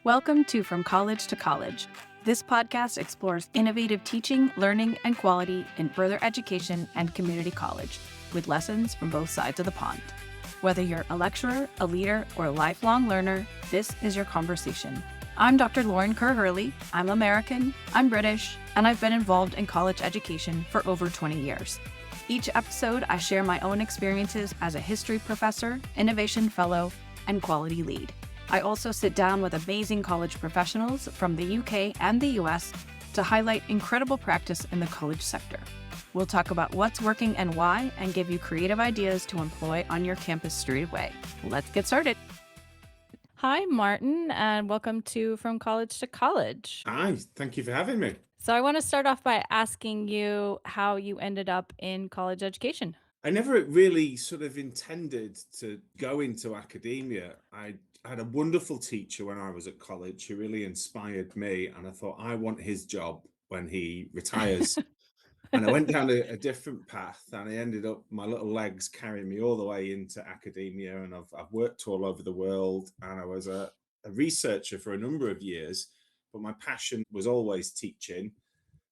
Welcome to From College to College. This podcast explores innovative teaching, learning, and quality in further education and community college, with lessons from both sides of the pond. Whether you're a lecturer, a leader, or a lifelong learner, this is your conversation. I'm Dr. Lauran Kerr-Heraly. I'm American, I'm British, and I've been involved in college education for over 20 years. Each episode, I share my own experiences as a history professor, innovation fellow, and quality lead. I also sit down with amazing college professionals from the UK and the US to highlight incredible practice in the college sector. We'll talk about what's working and why, and give you creative ideas to employ on your campus straight away. Let's get started. Hi, Martin, and welcome to From College to College. Hi, thank you for having me. So I want to start off by asking you how you ended up in college education. I never really sort of intended to go into academia. I had a wonderful teacher when I was at college who really inspired me, and I thought I want his job when he retires. And I went down a different path, and I ended up my little legs carrying me all the way into academia. And I've worked all over the world, and I was a researcher for a number of years, but my passion was always teaching.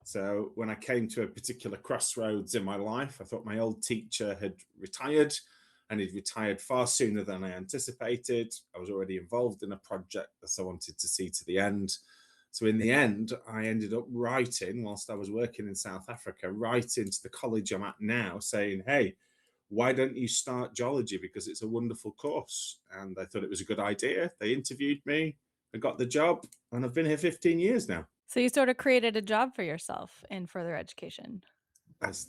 So when I came to a particular crossroads in my life, I thought my old teacher had retired, and he'd retired far sooner than I anticipated. I was already involved in a project that I wanted to see to the end. So in the end, I ended up writing, whilst I was working in South Africa, writing to the college I'm at now saying, hey, why don't you start geology? Because it's a wonderful course. And I thought it was a good idea. They interviewed me, I got the job, and I've been here 15 years now. So you sort of created a job for yourself in further education.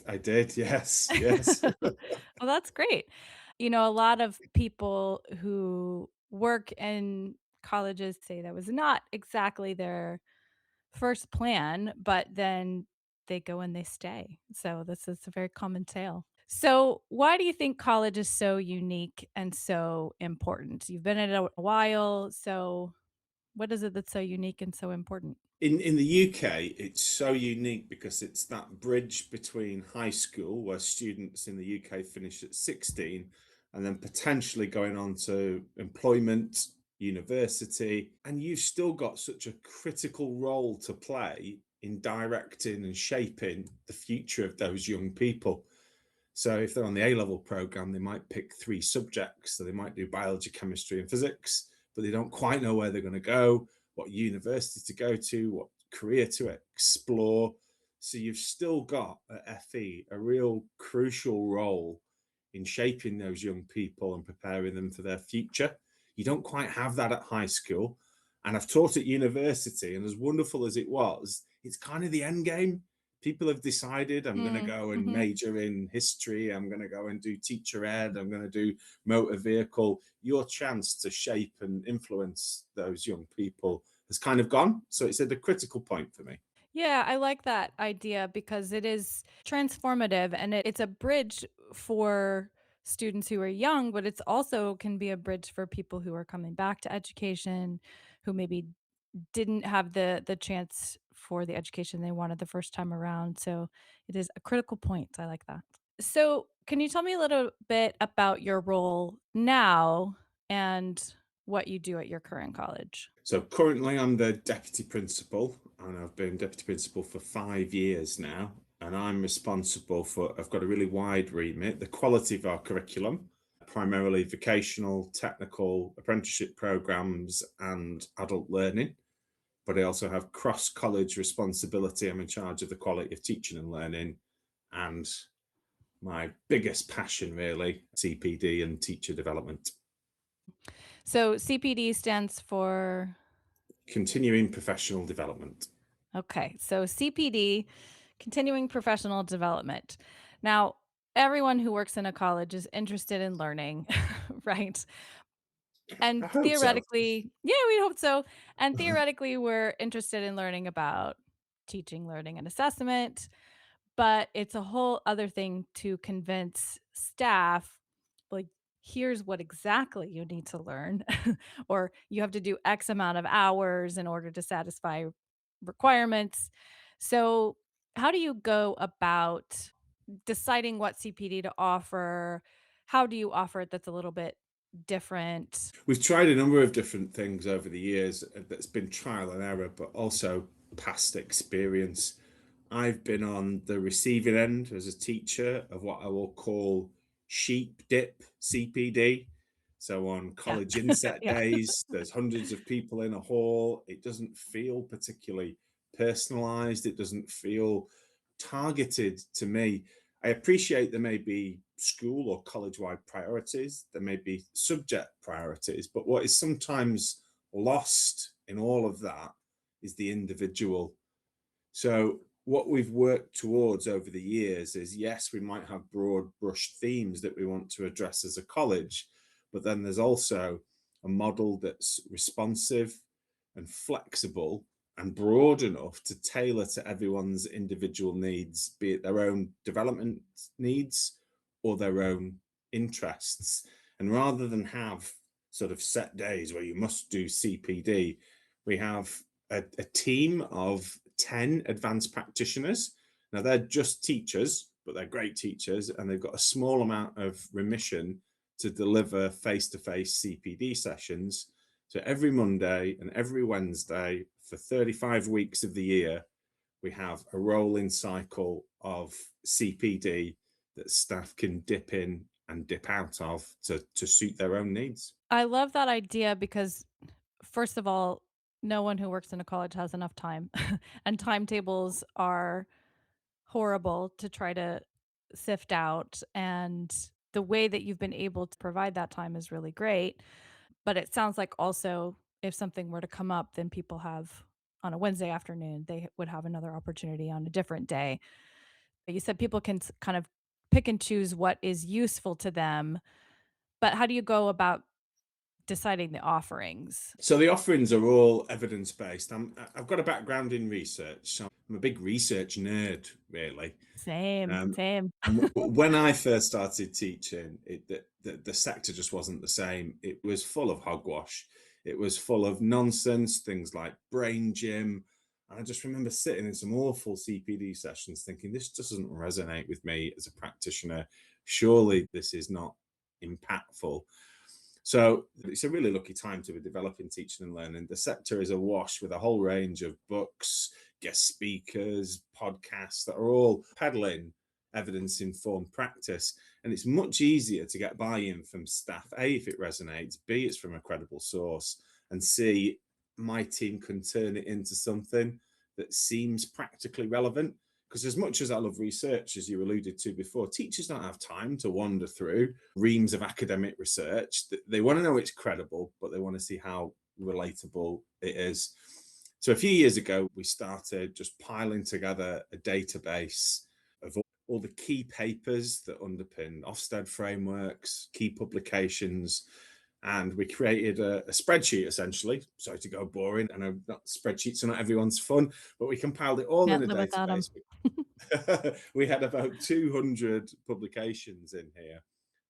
I did, yes, yes. Well, that's great. You know, a lot of people who work in colleges say that was not exactly their first plan, but then they go and they stay. So this is a very common tale. So, why do you think college is so unique and so important? You've been at it a while, so what is it that's so unique and so important? In the UK, it's so unique because it's that bridge between high school, where students in the UK finish at 16, and then potentially going on to employment, university, and you've still got such a critical role to play in directing and shaping the future of those young people. So if they're on the A-level program, they might pick three subjects. So they might do biology, chemistry, and physics, but they don't quite know where they're going to go, what university to go to, what career to explore. So you've still got at FE a real crucial role in shaping those young people and preparing them for their future. You don't quite have that at high school. And I've taught at university, and as wonderful as it was, it's kind of the end game. People have decided I'm going to go and Mhm. major in history, I'm going to go and do teacher ed, I'm going to do motor vehicle. Your chance to shape and influence those young people has kind of gone. So it's at a critical point for me. Yeah, I like that idea because it is transformative and it's a bridge for students who are young, but it's also can be a bridge for people who are coming back to education, who maybe didn't have the chance for the education they wanted the first time around. So it is a critical point. I like that. So, can you tell me a little bit about your role now and what you do at your current college? So currently I'm the deputy principal, and I've been deputy principal for 5 years now. And I'm responsible for, I've got a really wide remit, the quality of our curriculum, primarily vocational, technical, apprenticeship programs, and adult learning. But I also have cross college responsibility. I'm in charge of the quality of teaching and learning. And my biggest passion, really, CPD and teacher development, So, CPD stands for continuing professional development. okay. So, CPD, continuing professional development. Now, everyone who works in a college is interested in learning, right? I And hope so. theoretically, yeah, we hope so. And theoretically, we're interested in learning about teaching, learning, and assessment. But it's a whole other thing to convince staff, like, here's what exactly you need to learn, or you have to do X amount of hours in order to satisfy requirements. So, how do you go about deciding what CPD to offer? How do you offer it that's a little bit different? We've tried a number of different things over the years that's been trial and error, but also past experience. I've been on the receiving end as a teacher of what I will call sheep dip CPD. So on Yeah. college inset Yeah. days, there's hundreds of people in a hall. It doesn't feel particularly personalized. It doesn't feel targeted to me. I appreciate there may be school or college-wide priorities, there may be subject priorities, but what is sometimes lost in all of that is the individual. So what we've worked towards over the years is, yes, we might have broad brush themes that we want to address as a college, but then there's also a model that's responsive and flexible and broad enough to tailor to everyone's individual needs, be it their own development needs or their own interests. And rather than have sort of set days where you must do CPD, we have a team of 10 advanced practitioners. Now, they're just teachers, but they're great teachers, and they've got a small amount of remission to deliver face-to-face CPD sessions. So every Monday and every Wednesday for 35 weeks of the year, we have a rolling cycle of CPD that staff can dip in and dip out of to suit their own needs. I love that idea because, first of all, no one who works in a college has enough time, and timetables are horrible to try to sift out, and the way that you've been able to provide that time is really great, but it sounds like also if something were to come up, then people have on a Wednesday afternoon, they would have another opportunity on a different day. But you said people can kind of pick and choose what is useful to them, but how do you go about deciding the offerings? So the offerings are all evidence-based. I've got a background in research, so I'm a big research nerd, really. Same, Um, same. and when I first started teaching, the sector just wasn't the same. It was full of hogwash. It was full of nonsense, things like brain gym. And I just remember sitting in some awful CPD sessions thinking, this doesn't resonate with me as a practitioner. Surely this is not impactful. So it's a really lucky time to be developing teaching and learning. The sector is awash with a whole range of books, guest speakers, podcasts that are all peddling evidence-informed practice. And it's much easier to get buy-in from staff, A, if it resonates, B, it's from a credible source, and C, my team can turn it into something that seems practically relevant. Because as much as I love research, as you alluded to before, teachers don't have time to wander through reams of academic research. They want to know it's credible, but they want to see how relatable it is. So a few years ago, we started just piling together a database of all the key papers that underpin Ofsted frameworks, key publications, and we created a spreadsheet essentially. Sorry to go boring, I know not spreadsheets are not everyone's fun, but we compiled it all in Can't a live without them. database. We had about 200 publications in here,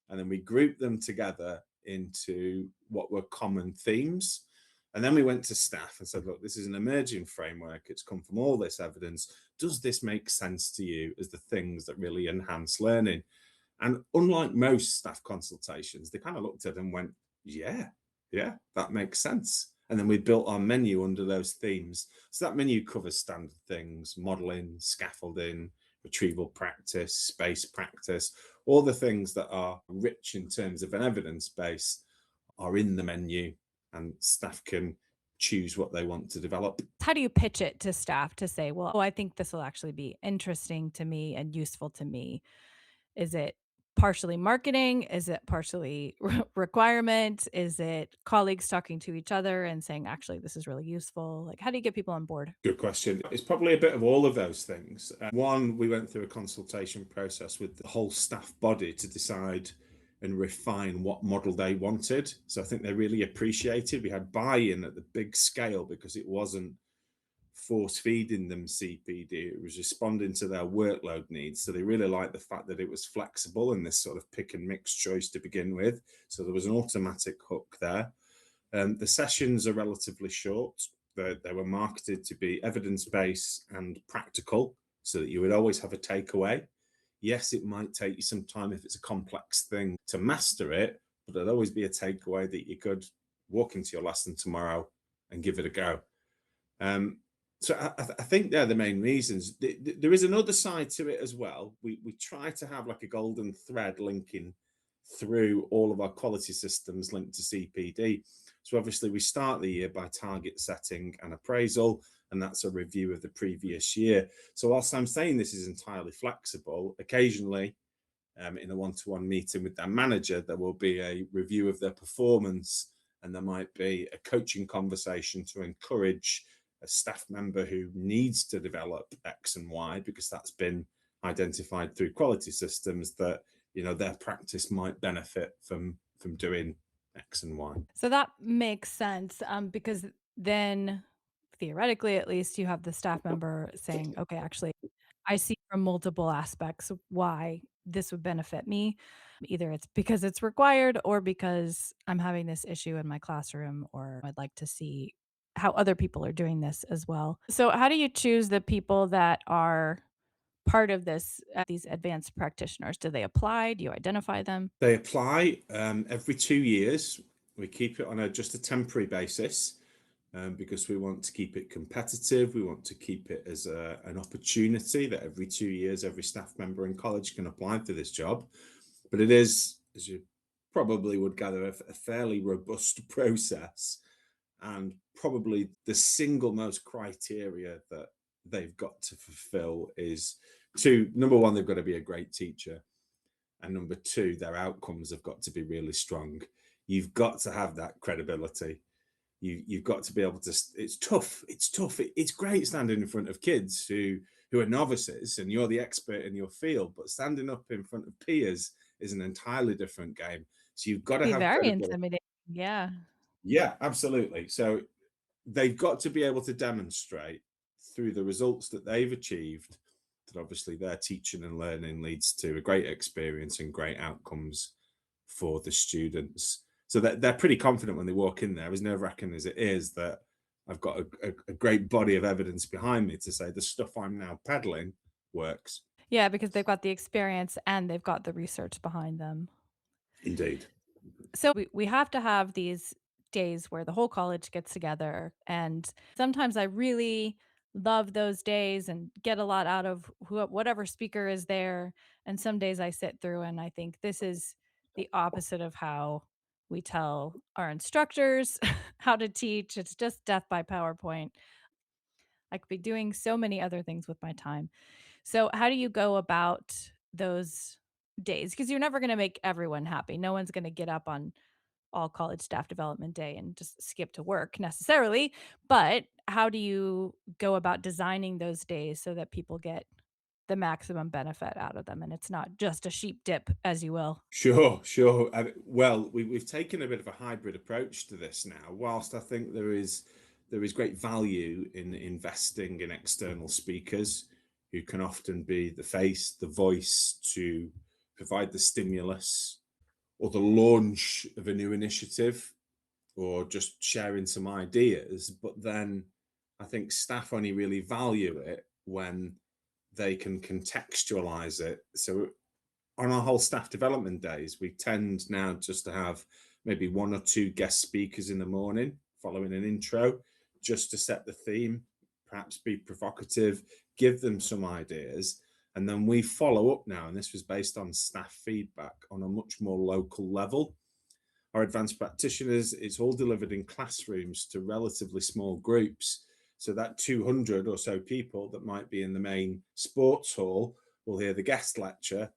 and then we grouped them together into what were common themes. And then we went to staff and said, look, this is an emerging framework. It's come from all this evidence. Does this make sense to you as the things that really enhance learning? And unlike most staff consultations, they kind of looked at it and went, yeah, that makes sense. And then we built our menu under those themes. So that menu covers standard things, modeling, scaffolding, retrieval practice, space practice, all the things that are rich in terms of an evidence base are in the menu, and staff can choose what they want to develop. How do you pitch it to staff to say, well, oh, I think this will actually be interesting to me and useful to me? Is it partially marketing? Is it partially requirement? Is it colleagues talking to each other and saying, actually, this is really useful? Like, how do you get people on board? Good question. It's probably a bit of all of those things. One, we went through a consultation process with the whole staff body to decide and refine what model they wanted. So I think they really appreciated. We had buy-in at the big scale because it wasn't force feeding them CPD. It was responding to their workload needs. So they really liked the fact that it was flexible and this sort of pick and mix choice to begin with. So there was an automatic hook there. The sessions are relatively short. They were marketed to be evidence-based and practical so that you would always have a takeaway. Yes, it might take you some time if it's a complex thing to master it, but there'd always be a takeaway that you could walk into your lesson tomorrow and give it a go. So I think they're the main reasons. There is another side to it as well. We try to have like a golden thread linking through all of our quality systems linked to CPD. So obviously we start the year by target setting and appraisal, and that's a review of the previous year. So whilst I'm saying this is entirely flexible, occasionally in a one-to-one meeting with their manager, there will be a review of their performance, and there might be a coaching conversation to encourage a staff member who needs to develop X and Y because that's been identified through quality systems that their practice might benefit from doing X and Y. So that makes sense, because then theoretically, at least, you have the staff member saying, okay, actually, I see from multiple aspects why this would benefit me. Either it's because it's required or because I'm having this issue in my classroom, or I'd like to see how other people are doing this as well. So, how do you choose the people that are part of this, these advanced practitioners? Do they apply? Do you identify them? They apply every 2 years. We keep it on just a temporary basis because we want to keep it competitive. We want to keep it as an opportunity that every 2 years, every staff member in college can apply for this job. But it is, as you probably would gather, a fairly robust process. And probably the single most criteria that they've got to fulfill is number one, they've got to be a great teacher. And number two, their outcomes have got to be really strong. You've got to have that credibility. You've got to be able to. It's tough. It's great standing in front of kids who are novices and you're the expert in your field, but standing up in front of peers is an entirely different game. So you've got to Be have very credibility. intimidating. Yeah. Yeah, absolutely. So they've got to be able to demonstrate through the results that they've achieved that obviously their teaching and learning leads to a great experience and great outcomes for the students. So that they're pretty confident when they walk in there, as nerve-wracking as it is, that I've got a great body of evidence behind me to say the stuff I'm now peddling works. Yeah, because they've got the experience and they've got the research behind them. Indeed. So we have to have these days where the whole college gets together. And sometimes I really love those days and get a lot out of whatever speaker is there. And some days I sit through and I think this is the opposite of how we tell our instructors how to teach. It's just death by PowerPoint. I could be doing so many other things with my time. So, how do you go about those days? Because you're never going to make everyone happy. No one's going to get up on all college staff development day and just skip to work necessarily. But how do you go about designing those days so that people get the maximum benefit out of them and it's not just a sheep dip, as you will? Sure. Well, we've taken a bit of a hybrid approach to this now. Whilst I think there is great value in investing in external speakers who can often be the face, the voice to provide the stimulus or the launch of a new initiative or just sharing some ideas. But then I think staff only really value it when they can contextualize it. So on our whole staff development days, we tend now just to have maybe one or two guest speakers in the morning following an intro just to set the theme, perhaps be provocative, give them some ideas. And then we follow up now, and this was based on staff feedback on a much more local level. Our advanced practitioners, it's all delivered in classrooms to relatively small groups. So that 200 or so people that might be in the main sports hall will hear the guest lecture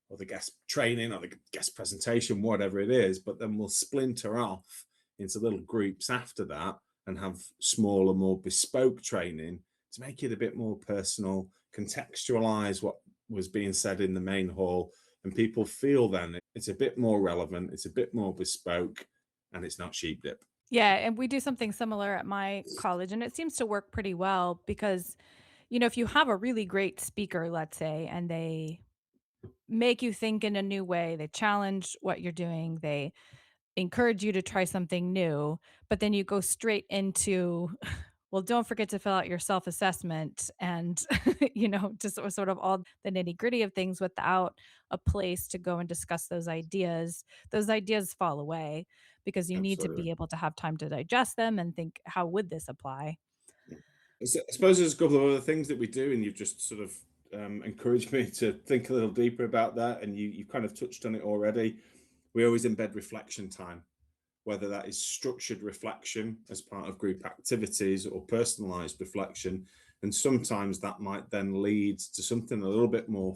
or the guest training or the guest presentation, whatever it is, but then we'll splinter off into little groups after that and have smaller, more bespoke training to make it a bit more personal, contextualize what was being said in the main hall, and people feel then it's a bit more relevant, it's a bit more bespoke, and it's not sheep dip. Yeah, and we do something similar at my college, and it seems to work pretty well because, if you have a really great speaker, let's say, and they make you think in a new way, they challenge what you're doing, they encourage you to try something new, but then you go straight into well, don't forget to fill out your self-assessment and, just sort of all the nitty-gritty of things without a place to go and discuss those ideas fall away because you need to Absolutely. be able to have time to digest them and think, how would this apply? Yeah. I suppose there's a couple of other things that we do, and you've just sort of encouraged me to think a little deeper about that. And you kind of touched on it already. We always embed reflection time, whether that is structured reflection as part of group activities or personalized reflection. And sometimes that might then lead to something a little bit more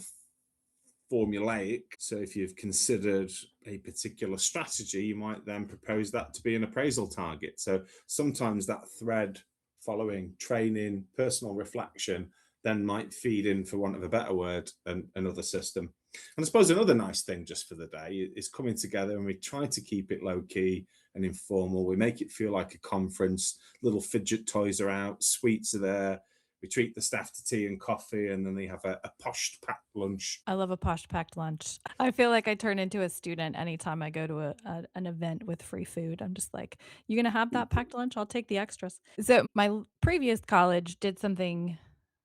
formulaic. So if you've considered a particular strategy, you might then propose that to be an appraisal target. So sometimes that thread following training, personal reflection, then might feed in, for want of a better word, another system. And I suppose another nice thing just for the day is coming together, and we try to keep it low key and informal. We make it feel like a conference. Little fidget toys are out, sweets are there. We treat the staff to tea and coffee, and then they have a posh packed lunch. I love a posh packed lunch. I feel like I turn into a student anytime I go to an event with free food. I'm just like, "You gonna have that packed lunch? I'll take the extras." So my previous college did something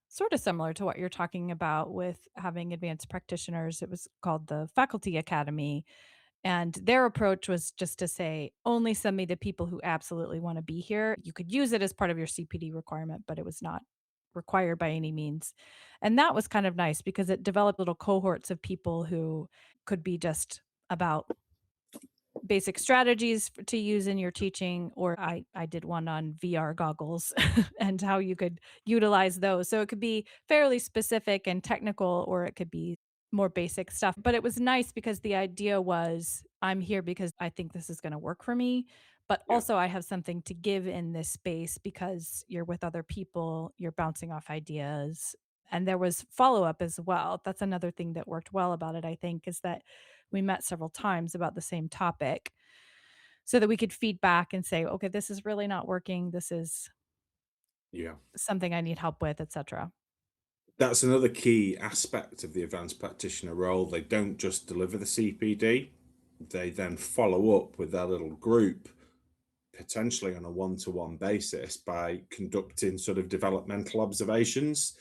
sort of similar to what you're talking about with having advanced practitioners. It was called the Faculty Academy, and their approach was just to say, "Only send me the people who absolutely wanna be here." You could use it as part of your CPD requirement, but it was not required by any means. And that was kind of nice because it developed little cohorts of people who could be just about basic strategies to use in your teaching, or I did one on VR goggles and how you could utilize those. So it could be fairly specific and technical, or it could be more basic stuff. But it was nice because the idea was, I'm here because I think this is going to work for me, but Yeah. also I have something to give in this space because you're with other people, you're bouncing off ideas. And there was follow up as well. That's another thing that worked well about it, I think, is that we met several times about the same topic so that we could feed back and say, "Okay, this is really not working. This is Yeah. something I need help with," etcetera. That's another key aspect of the advanced practitioner role. They don't just deliver the CPD, they then follow up with their little group, potentially on a one-to-one basis, by conducting sort of developmental observations.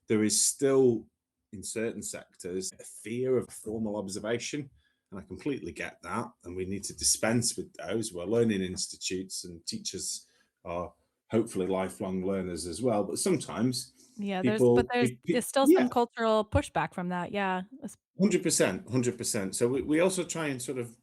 There is still, in certain sectors, a fear of formal observation, and I completely get that. And we need to dispense with those. We're learning institutes, and teachers are hopefully lifelong learners as well. But sometimes Yeah, there's still some yeah, cultural pushback from that, yeah. 100%, 100%. So we also try and sort of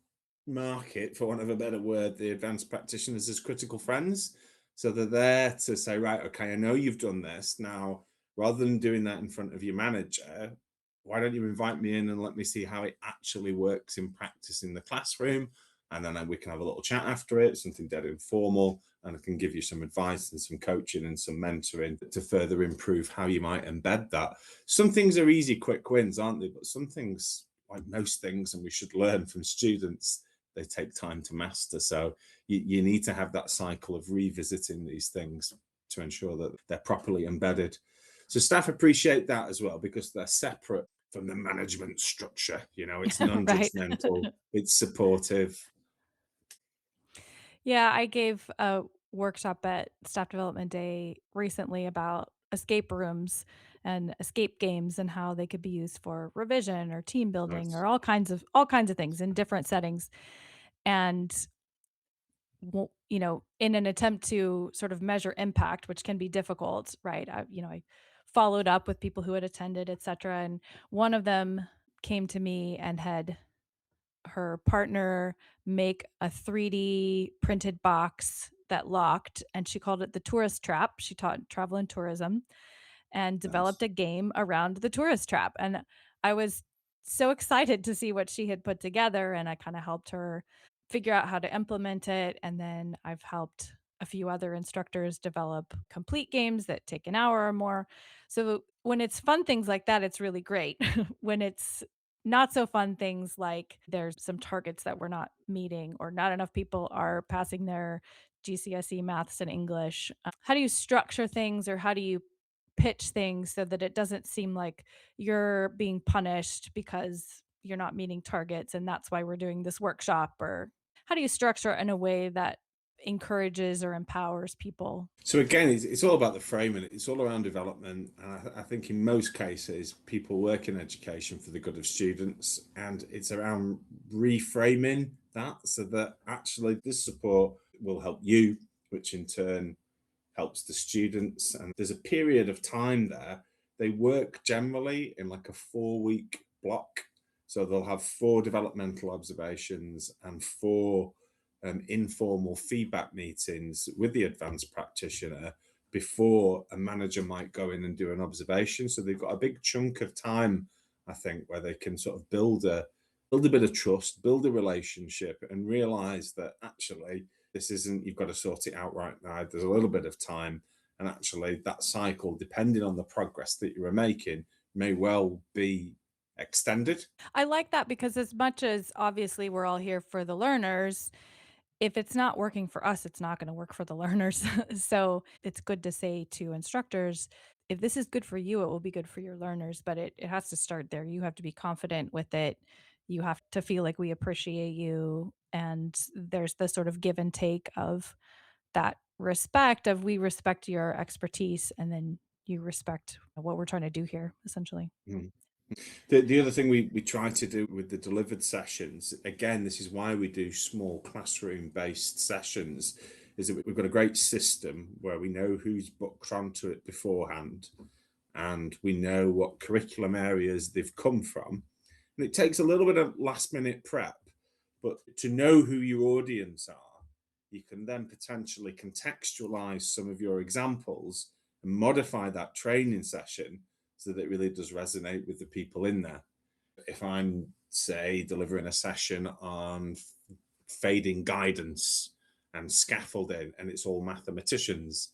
market, for want of a better word, the advanced practitioners as critical friends. So they're there to say, right, okay, I know you've done this. Now, rather than doing that in front of your manager, why don't you invite me in and let me see how it actually works in practice in the classroom? And then we can have a little chat after it, something dead informal, and I can give you some advice and some coaching and some mentoring to further improve how you might embed that. Some things are easy, quick wins, aren't they? But some things, like most things, and we should learn from students, they take time to master. So you need to have that cycle of revisiting these things to ensure that they're properly embedded. So staff appreciate that as well, because they're separate from the management structure. It's Right. non-judgmental, it's supportive. Yeah, I gave a workshop at Staff Development Day recently about escape rooms and escape games and how they could be used for revision or team building Nice. or all kinds of things in different settings. And in an attempt to sort of measure impact, which can be difficult, right? I followed up with people who had attended, et cetera. And one of them came to me and had her partner make a 3D printed box that locked, and she called it the tourist trap. She taught travel and tourism and developed Nice. a game around the tourist trap. And I was so excited to see what she had put together, and I kind of helped her figure out how to implement it. And then I've helped a few other instructors develop complete games that take an hour or more. So when it's fun things like that, it's really great. When it's not so fun things like there's some targets that we're not meeting or not enough people are passing their GCSE maths and English. How do you structure things, or how do you pitch things so that it doesn't seem like you're being punished because you're not meeting targets and that's why we're doing this workshop? Or how do you structure it in a way that encourages or empowers people? So again, it's all about the framing. It's all around development, and I think in most cases, people work in education for the good of students, and it's around reframing that so that actually this support will help you, which in turn helps the students. And there's a period of time there. They work generally in like a 4-week block, so they'll have 4 developmental observations and 4 informal feedback meetings with the advanced practitioner before a manager might go in and do an observation. So they've got a big chunk of time, I think, where they can sort of build a bit of trust, build a relationship, and realize that actually this isn't, you've got to sort it out right now. There's a little bit of time, and actually that cycle, depending on the progress that you are making, may well be extended. I like that because as much as obviously we're all here for the learners, if it's not working for us, it's not going to work for the learners. So it's good to say to instructors, if this is good for you, it will be good for your learners, but it has to start there. You have to be confident with it. You have to feel like we appreciate you. And there's the sort of give and take of that respect of we respect your expertise and then you respect what we're trying to do here, essentially. Mm. The other thing we try to do with the delivered sessions, again, this is why we do small classroom based sessions, is that we've got a great system where we know who's booked onto it beforehand, and we know what curriculum areas they've come from. And it takes a little bit of last minute prep, but to know who your audience are, you can then potentially contextualize some of your examples and modify that training session so that it really does resonate with the people in there. If I'm, say, delivering a session on fading guidance and scaffolding, and it's all mathematicians,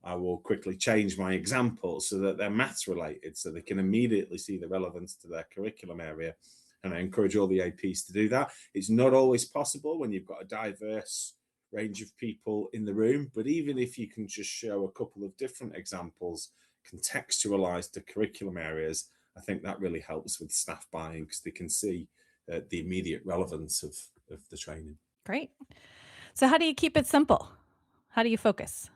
I will quickly change my examples so that they're maths related, so they can immediately see the relevance to their curriculum area. And I encourage all the APs to do that. It's not always possible when you've got a diverse range of people in the room, but even if you can just show a couple of different examples contextualized to curriculum areas, I think that really helps with staff buying because they can see the immediate relevance of the training. Great. So, how do you keep it simple? How do you focus?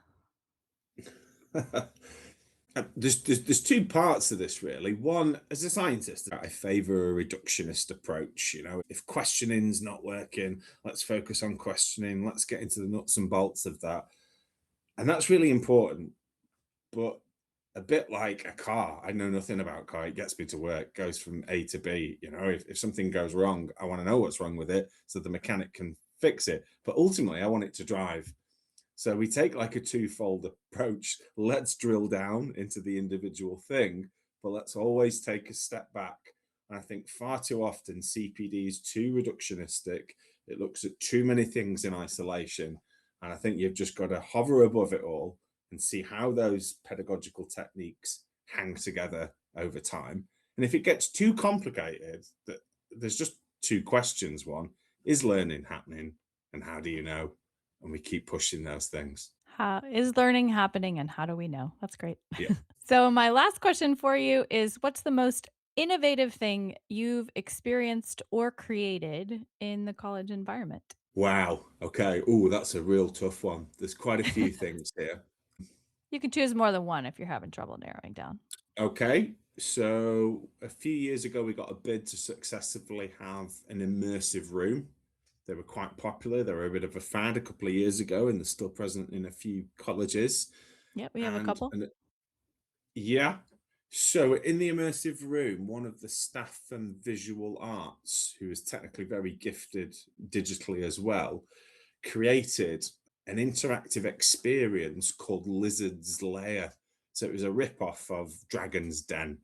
There's 2 parts to this really. One, as a scientist, I favor a reductionist approach. You know, if questioning's not working, let's focus on questioning. Let's get into the nuts and bolts of that, and that's really important. But a bit like a car, I know nothing about car. It gets me to work, goes from A to B. You know, if something goes wrong, I want to know what's wrong with it so the mechanic can fix it. But ultimately, I want it to drive. So we take like a twofold approach. Let's drill down into the individual thing, but let's always take a step back. And I think far too often CPD is too reductionistic. It looks at too many things in isolation. And I think you've just got to hover above it all and see how those pedagogical techniques hang together over time. And if it gets too complicated, that there's just 2 questions. One, is learning happening? And how do you know? And we keep pushing those things. How is learning happening and how do we know? That's great. Yeah. So, my last question for you is what's the most innovative thing you've experienced or created in the college environment? Wow. Okay. Oh, that's a real tough one. There's quite a few things here. You can choose more than one if you're having trouble narrowing down. Okay. So a few years ago, we got a bid to successfully have an immersive room. They were quite popular. They were a bit of a fad a couple of years ago, and they're still present in a few colleges. Yep, we have a And, couple. and yeah. So in the immersive room, one of the staff and visual arts, who is technically very gifted digitally as well, created an interactive experience called Lizard's Lair. So it was a rip-off of Dragon's Den.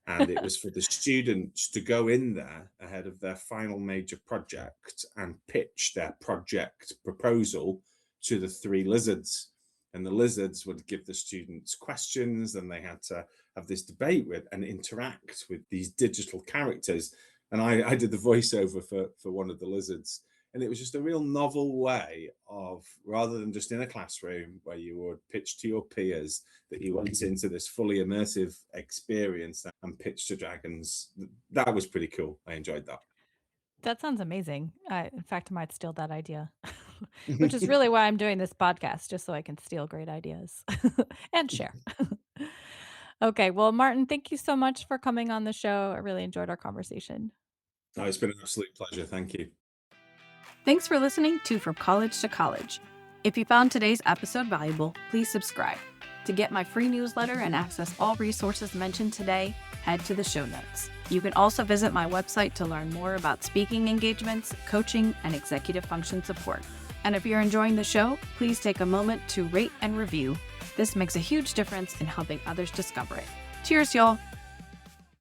And it was for the students to go in there ahead of their final major project and pitch their project proposal to the 3 lizards. And the lizards would give the students questions, and they had to have this debate with and interact with these digital characters. And I did the voiceover for one of the lizards. And it was just a real novel way of, rather than just in a classroom where you would pitch to your peers, that you went into this fully immersive experience and pitched to dragons. That was pretty cool. I enjoyed that. That sounds amazing. In fact, I might steal that idea, which is really why I'm doing this podcast, just so I can steal great ideas and share. Okay. Well, Martin, thank you so much for coming on the show. I really enjoyed our conversation. Oh, it's been an absolute pleasure. Thank you. Thanks for listening to From College to College. If you found today's episode valuable, please subscribe. To get my free newsletter and access all resources mentioned today, head to the show notes. You can also visit my website to learn more about speaking engagements, coaching, and executive function support. And if you're enjoying the show, please take a moment to rate and review. This makes a huge difference in helping others discover it. Cheers, y'all!